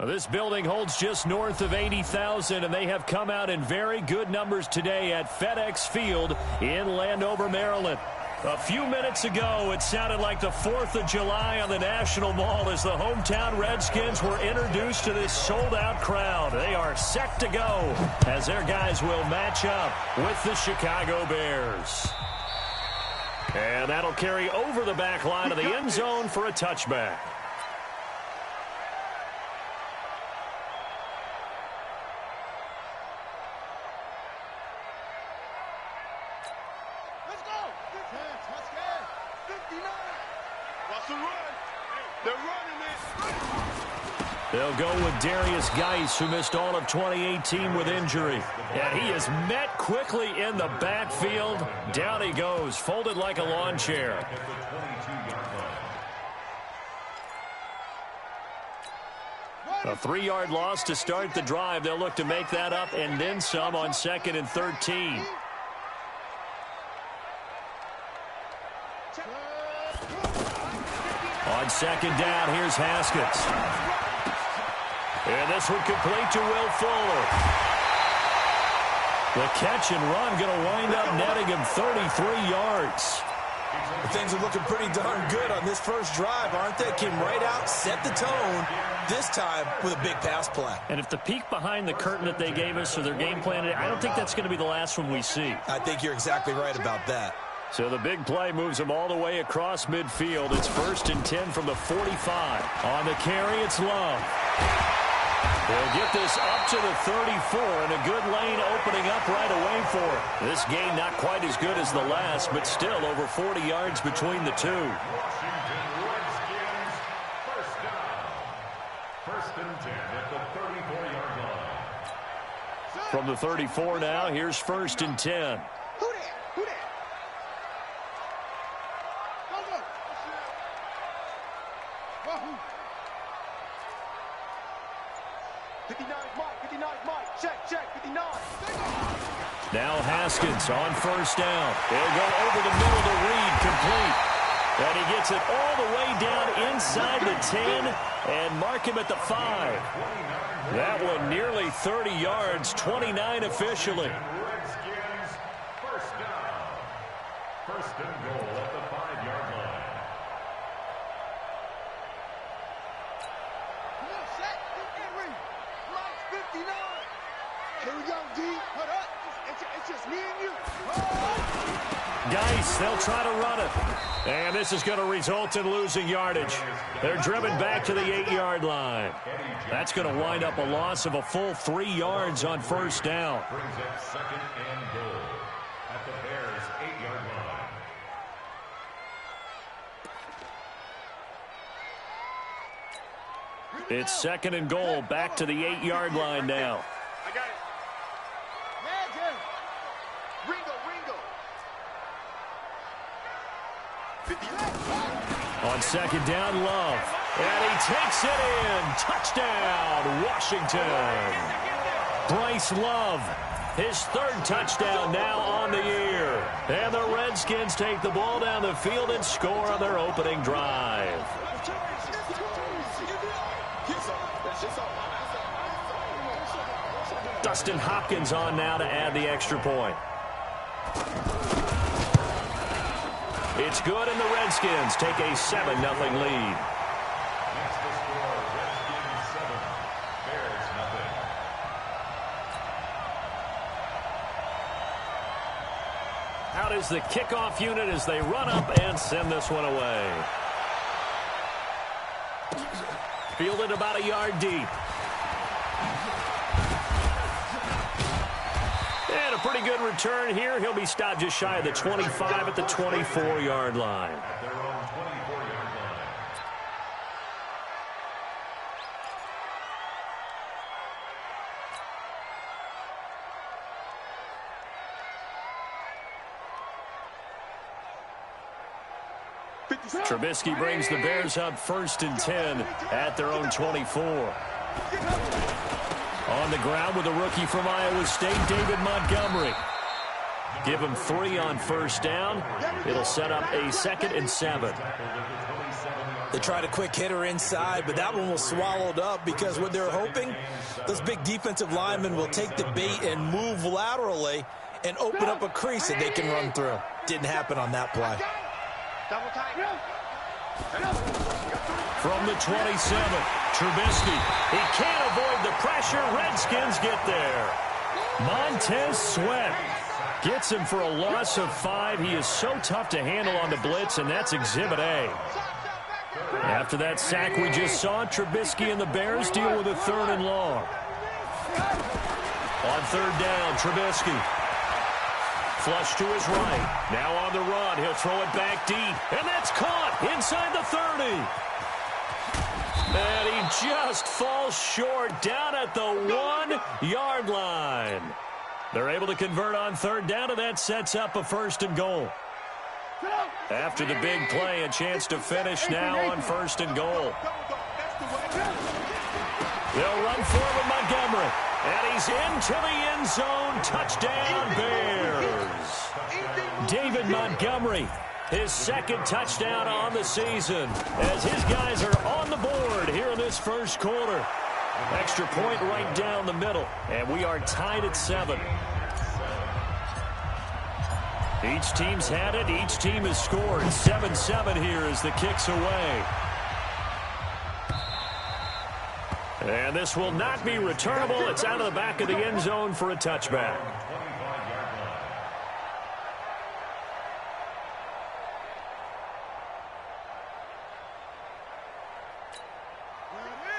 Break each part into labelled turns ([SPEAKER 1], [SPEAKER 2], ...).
[SPEAKER 1] This building holds just north of 80,000, and they have come out in very good numbers today at FedEx Field in Landover, Maryland. A few minutes ago, it sounded like the 4th of July on the National Mall as the hometown Redskins were introduced to this sold-out crowd. They are set to go as their guys will match up with the Chicago Bears. And that'll carry over the back line of the end zone for a touchback. They'll go with Darius Geis, who missed all of 2018 with injury. And he is met quickly in the backfield. Down he goes, folded like a lawn chair. A 3-yard loss to start the drive. They'll look to make that up and then some on 2nd and 13. On 2nd down, here's Haskins. And this one complete to Will Fuller. The catch and run going to wind up netting him 33 yards.
[SPEAKER 2] Things are looking pretty darn good on this first drive, aren't they? Came right out, set the tone, this time with a big pass play.
[SPEAKER 1] And if the peek behind the curtain that they gave us or their game plan, I don't think that's going to be the last one we see.
[SPEAKER 2] I think you're exactly right about that.
[SPEAKER 1] So the big play moves them all the way across midfield. It's 1st and 10 from the 45. On the carry, it's Love. They'll get this up to the 34, and a good lane opening up right away for it. This gain not quite as good as the last, but still over 40 yards between the two.
[SPEAKER 3] First and 10 at the 34-yard line.
[SPEAKER 1] From the 34 now, here's 1st and 10.
[SPEAKER 4] Who that? Go. 59 Mike, check, 59.
[SPEAKER 1] Now Haskins on 1st down. They'll go over the middle to Reed, complete. And he gets it all the way down inside the 10 and mark him at the 5. That one nearly 30 yards, 29 officially.
[SPEAKER 3] Redskins, first down. 1st and goal at the 5-yard line.
[SPEAKER 4] Come on, Shaq, get Reed. Mike's 59. Here we go, D. Hold up. It's just me and you.
[SPEAKER 1] Geis, they'll try to run it. And this is going to result in losing yardage. They're driven back to the 8-yard line. That's going to wind up a loss of a full 3 yards on 1st down.
[SPEAKER 3] Brings up 2nd and goal at the Bears' 8-yard line.
[SPEAKER 1] It's 2nd and goal, back to the 8-yard line now.
[SPEAKER 4] I got it. Ringo. 59.
[SPEAKER 1] On 2nd down, Love. And he takes it in. Touchdown, Washington. Bryce Love, his 3rd touchdown now on the year. And the Redskins take the ball down the field and score on their opening drive. Dustin Hopkins on now to add the extra point. It's good, and the Redskins take a 7-0 lead.
[SPEAKER 3] That's the score. Redskins 7, Bears 0.
[SPEAKER 1] Out is the kickoff unit as they run up and send this one away. Fielded about a yard deep. And a pretty good return here. He'll be stopped just shy of the 25 at the 24-yard line.
[SPEAKER 3] At their own 24-yard line.
[SPEAKER 1] Trubisky brings the Bears up 1st and 10 at their own 24. On the ground with a rookie from Iowa State, David Montgomery. Give him 3 on first down. It'll set up a 2nd and 7.
[SPEAKER 2] They tried a quick hitter inside, but that one was swallowed up because what they're hoping, those big defensive linemen will take the bait and move laterally and open up a crease that they can run through. Didn't happen on that play.
[SPEAKER 1] From the 27, Trubisky. He can't avoid the pressure. Redskins get there. Montez Sweat gets him for a loss of 5. He is so tough to handle on the blitz, and that's Exhibit A. After that sack we just saw, Trubisky and the Bears deal with a 3rd and long. On 3rd down, Trubisky. Flush to his right. Now on the run. He'll throw it back deep. And that's caught inside the 30. And he just falls short down at the 1-yard line. They're able to convert on 3rd down, and that sets up a 1st and goal. After the big play, a chance to finish now on 1st and goal. They'll run forward Montgomery. And he's into the end zone. Touchdown, Bears. David Montgomery, his 2nd touchdown on the season, as his guys are on the board here in this first quarter. Extra point right down the middle, and we are tied at 7. Each team's had it. Each team has scored. 7-7 here as the kick's away. And this will not be returnable. It's out of the back of the end zone for a touchback.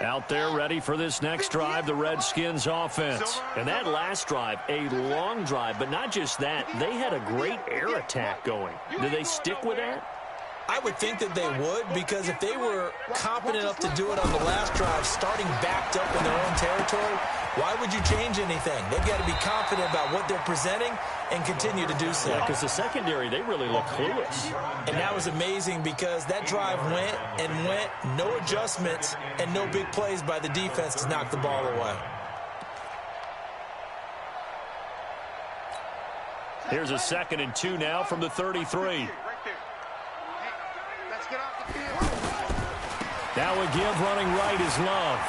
[SPEAKER 1] Out there ready for this next drive, the Redskins offense. And that last drive, a long drive, but not just that. They had a great air attack going. Do they stick with that?
[SPEAKER 2] I would think that they would, because if they were competent enough to do it on the last drive, starting backed up in their own territory, why would you change anything? They've got to be confident about what they're presenting and continue to do so.
[SPEAKER 1] Yeah, because the secondary, they really look clueless.
[SPEAKER 2] And that was amazing because that drive went and went, no adjustments and no big plays by the defense to knock the ball away.
[SPEAKER 1] Here's a 2nd and 2 now from the 33. Now a give running right is Love.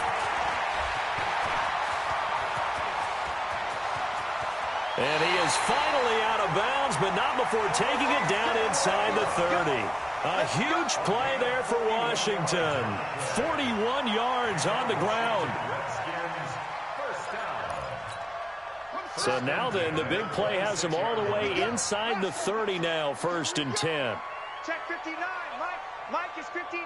[SPEAKER 1] And he is finally out of bounds, but not before taking it down inside the 30. A huge play there for Washington. 41 yards on the ground. So now then, the big play has him all the way inside the 30 now, 1st and 10.
[SPEAKER 4] Check 59, Mike is 59.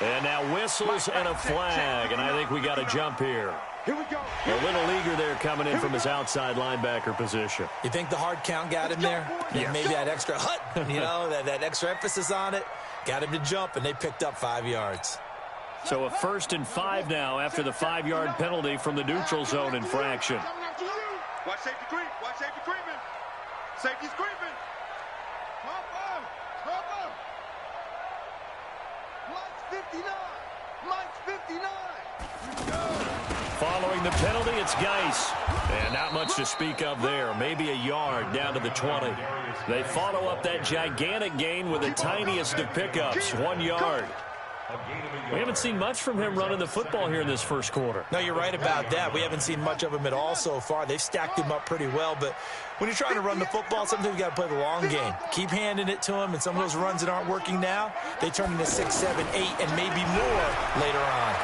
[SPEAKER 1] And now whistles and a flag, and I think we got a jump here.
[SPEAKER 4] Here we go.
[SPEAKER 1] A little eager there coming in from his outside linebacker position.
[SPEAKER 2] You think the hard count got him there?
[SPEAKER 1] Yes.
[SPEAKER 2] Maybe that extra hut, that extra emphasis on it, got him to jump, and they picked up 5 yards.
[SPEAKER 1] So a 1st and 5 now after the 5-yard penalty from the neutral zone infraction.
[SPEAKER 4] Watch safety creep. Watch safety creeping. Safety's creeping. Come on. Mike's 59. Mike's 59.
[SPEAKER 1] Following the penalty, it's Geis. And not much to speak of there. Maybe a yard down to the 20. They follow up that gigantic gain with the tiniest of pickups, 1 yard. We haven't seen much from him running the football here in this first quarter.
[SPEAKER 2] No, you're right about that. We haven't seen much of him at all so far. They've stacked him up pretty well, but when you're trying to run the football, sometimes you got to play the long game. Keep handing it to him, and some of those runs that aren't working now, they turn into 6, 7, 8, and maybe more later on.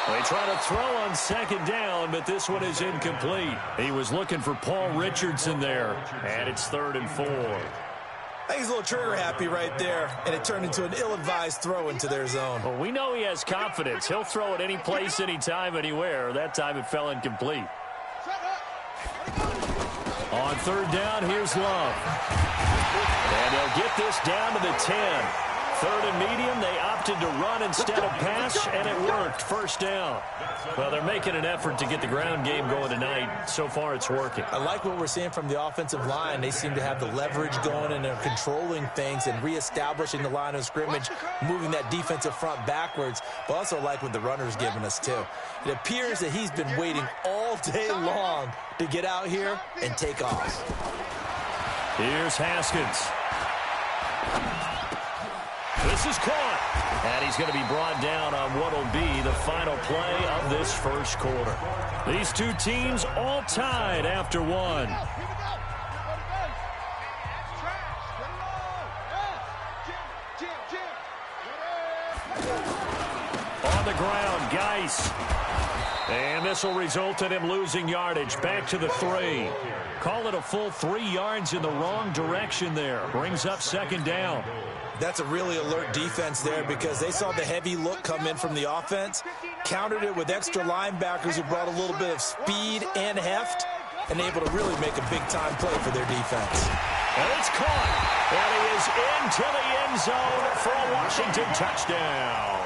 [SPEAKER 1] They try to throw on 2nd down, but this one is incomplete. He was looking for Paul Richardson there, and it's 3rd and 4.
[SPEAKER 2] I think he's a little trigger happy right there, and it turned into an ill-advised throw into their zone.
[SPEAKER 1] Well, we know he has confidence. He'll throw it any place, anytime, anywhere. That time it fell incomplete. On 3rd down, here's Love. And they'll get this down to the 10. Third and medium, they opted to run instead of pass, and it worked. First down. Well, they're making an effort to get the ground game going tonight. So far, it's working.
[SPEAKER 2] I like what we're seeing from the offensive line. They seem to have the leverage going, and they're controlling things and reestablishing the line of scrimmage, moving that defensive front backwards. But also like what the runner's giving us, too. It appears that he's been waiting all day long to get out here and take off.
[SPEAKER 1] Here's Haskins. This is caught. And he's going to be brought down on what will be the final play of this first quarter. These two teams all tied after one. On the ground, Geis. And this will result in him losing yardage. Back to the 3. Call it a full 3 yards in the wrong direction there. Brings up second down.
[SPEAKER 2] That's a really alert defense there because they saw the heavy look come in from the offense, countered it with extra linebackers who brought a little bit of speed and heft, and able to really make a big-time play for their defense.
[SPEAKER 1] And it's caught. And he is into the end zone for a Washington touchdown.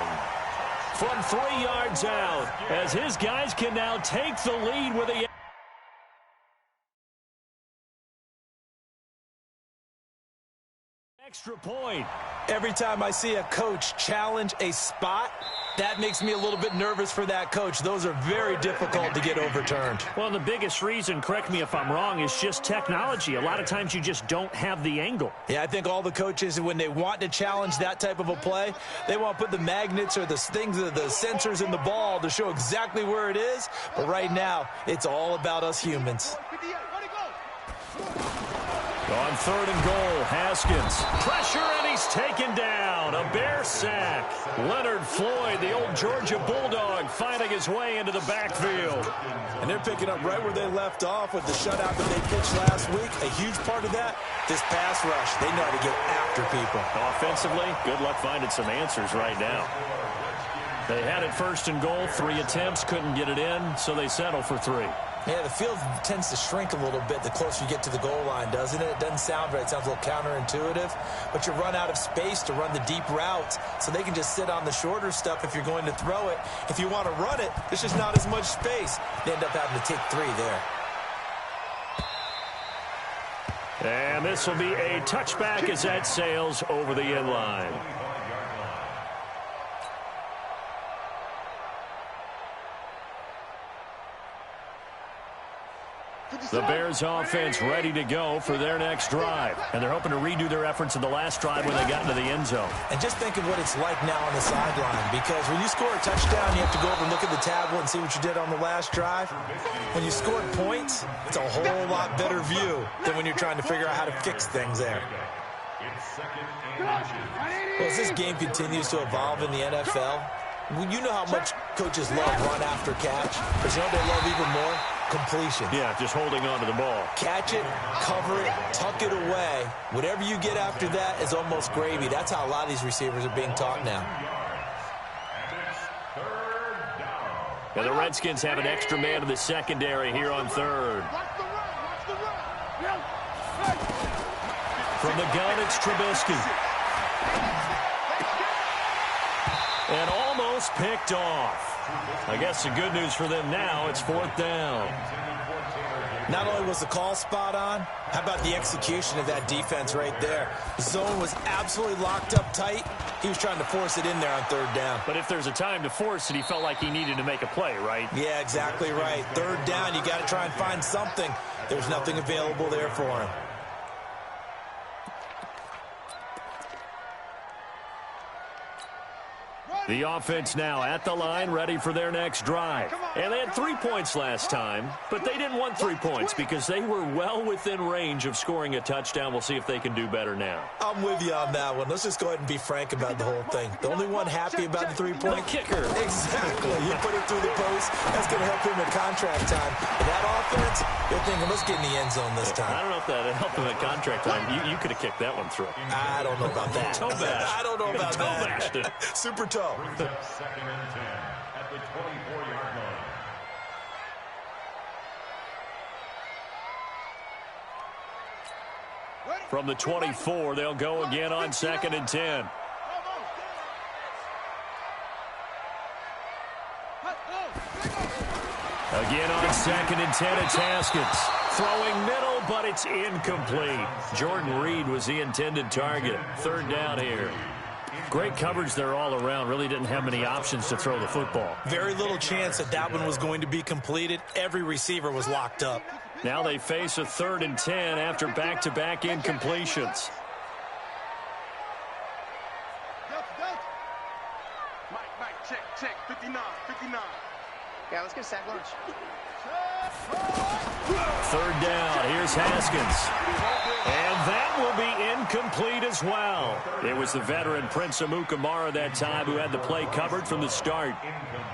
[SPEAKER 1] From 3 yards out, as his guys can now take the lead with the extra point.
[SPEAKER 2] Every time I see a coach challenge a spot, that makes me a little bit nervous for that coach. Those are very difficult to get overturned.
[SPEAKER 5] Well, the biggest reason, correct me if I'm wrong, is just technology. A lot of times you just don't have the angle.
[SPEAKER 2] Yeah, I think all the coaches, when they want to challenge that type of a play, they want to put the magnets or the things, the sensors in the ball to show exactly where it is. But right now, it's all about us humans.
[SPEAKER 1] On third and goal, Haskins. Pressure, and he's taken down. A Bear sack. Leonard Floyd, the old Georgia Bulldog, finding his way into the backfield.
[SPEAKER 2] And they're picking up right where they left off with the shutout that they pitched last week. A huge part of that, this pass rush. They know how to get after people.
[SPEAKER 1] Offensively, good luck finding some answers right now. They had it first and goal, 3 attempts, couldn't get it in, so they settle for 3.
[SPEAKER 2] Yeah, the field tends to shrink a little bit the closer you get to the goal line, doesn't it? It doesn't sound right. It sounds a little counterintuitive. But you run out of space to run the deep routes, so they can just sit on the shorter stuff if you're going to throw it. If you want to run it, there's just not as much space. They end up having to take 3 there.
[SPEAKER 1] And this will be a touchback as that sails over the end line. The Bears offense ready to go for their next drive. And they're hoping to redo their efforts in the last drive when they got into the end zone.
[SPEAKER 2] And just think of what it's like now on the sideline, because when you score a touchdown, you have to go over and look at the tablet and see what you did on the last drive. When you scored points, it's a whole lot better view than when you're trying to figure out how to fix things there. Well, as this game continues to evolve in the NFL, you know how much coaches love run after catch, but you know what they love even more? Completion.
[SPEAKER 1] Yeah, just holding on to the ball.
[SPEAKER 2] Catch it, cover it, tuck it away. Whatever you get after that is almost gravy. That's how a lot of these receivers are being taught now.
[SPEAKER 1] And the Redskins have an extra man in the secondary here on third. From the gun, it's Trubisky. And almost picked off. I guess the good news for them now, it's 4th down.
[SPEAKER 2] Not only was the call spot on, how about the execution of that defense right there? The zone was absolutely locked up tight. He was trying to force it in there on 3rd down.
[SPEAKER 1] But if there's a time to force it, he felt like he needed to make a play, right?
[SPEAKER 2] Yeah, exactly right. 3rd down, you got to try and find something. There's nothing available there for him.
[SPEAKER 1] The offense now at the line, ready for their next drive. And they had 3 points last time, but they didn't want 3 points because they were well within range of scoring a touchdown. We'll see if they can do better now.
[SPEAKER 2] I'm with you on that one. Let's just go ahead and be frank about the whole thing. The only one happy about the 3-point?
[SPEAKER 1] The kicker.
[SPEAKER 2] Exactly. You put it through the post. That's going to help him at contract time. But that offense, you're thinking, let's get in the end zone this time.
[SPEAKER 1] I don't know if that helped him at contract time. You could have kicked that one through.
[SPEAKER 2] I don't know about that.
[SPEAKER 1] Toe bash.
[SPEAKER 2] I don't know about
[SPEAKER 1] toe
[SPEAKER 2] that.
[SPEAKER 1] bashed it.
[SPEAKER 2] Super toe.
[SPEAKER 3] Brings up 2nd and 10 at the 24-yard line.
[SPEAKER 1] From the 24, they'll go again on 2nd and 10. Again on 2nd and 10, it's Haskins. Throwing middle, but it's incomplete. Jordan Reed was the intended target. 3rd down here. Great coverage there all around. Really didn't have many options to throw the football.
[SPEAKER 2] Very little chance that one was going to be completed. Every receiver was locked up.
[SPEAKER 1] Now they face a 3rd and 10 after back-to-back incompletions.
[SPEAKER 4] Mike, check, 59.
[SPEAKER 6] Yeah, let's get a sack lunch.
[SPEAKER 1] 3rd down. Here's Haskins. And that will be incomplete as well. It was the veteran Prince Amukamara that time who had the play covered from the start.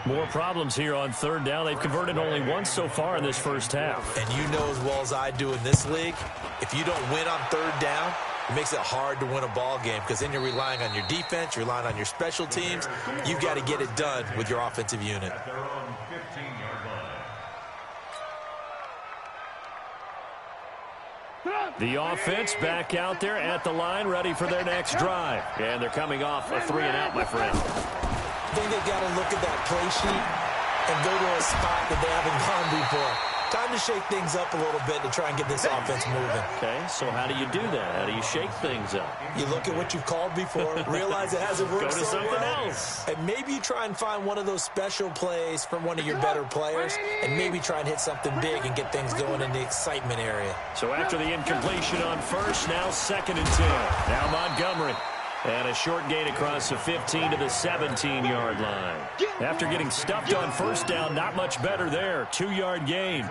[SPEAKER 1] More problems here on 3rd down. They've converted only once so far in this first half.
[SPEAKER 2] And you know as well as I do in this league, if you don't win on 3rd down, it makes it hard to win a ball game because then you're relying on your defense, you're relying on your special teams. You've got to get it done with your offensive unit.
[SPEAKER 1] The offense back out there at the line, ready for their next drive. And they're coming off a 3-and-out, my friend.
[SPEAKER 2] I think they've got to look at that play sheet and go to a spot that they haven't gone before. Time to shake things up a little bit to try and get this offense moving.
[SPEAKER 1] Okay, so how do you do that? How do you shake things up?
[SPEAKER 2] You look at what you've called before, realize it hasn't worked
[SPEAKER 1] Go to
[SPEAKER 2] so
[SPEAKER 1] something
[SPEAKER 2] well,
[SPEAKER 1] else.
[SPEAKER 2] and maybe you try and find one of those special plays from one of your better players, and maybe try and hit something big and get things going in the excitement area.
[SPEAKER 1] So after the incompletion on 1st, now 2nd and 10. Now Montgomery. And a short gain across the 15 to the 17-yard line. After getting stuffed on 1st down, not much better there. 2-yard gain.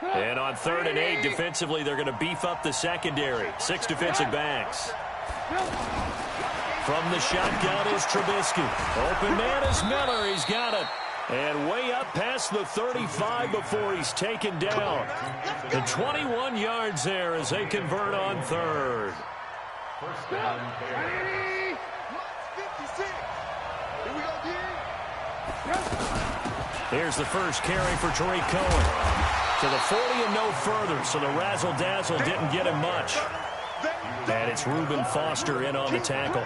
[SPEAKER 1] And on 3rd and 8, defensively, they're going to beef up the secondary. 6 defensive backs. From the shotgun is Trubisky. Open man is Miller. He's got it. And way up past the 35 before he's taken down. The 21 yards there as they convert on 3rd.
[SPEAKER 4] First down, 56. Here we go,
[SPEAKER 1] Here's the first carry for Tariq Cohen. To the 40 and no further, so the razzle-dazzle didn't get him much. And it's Reuben Foster in on the tackle.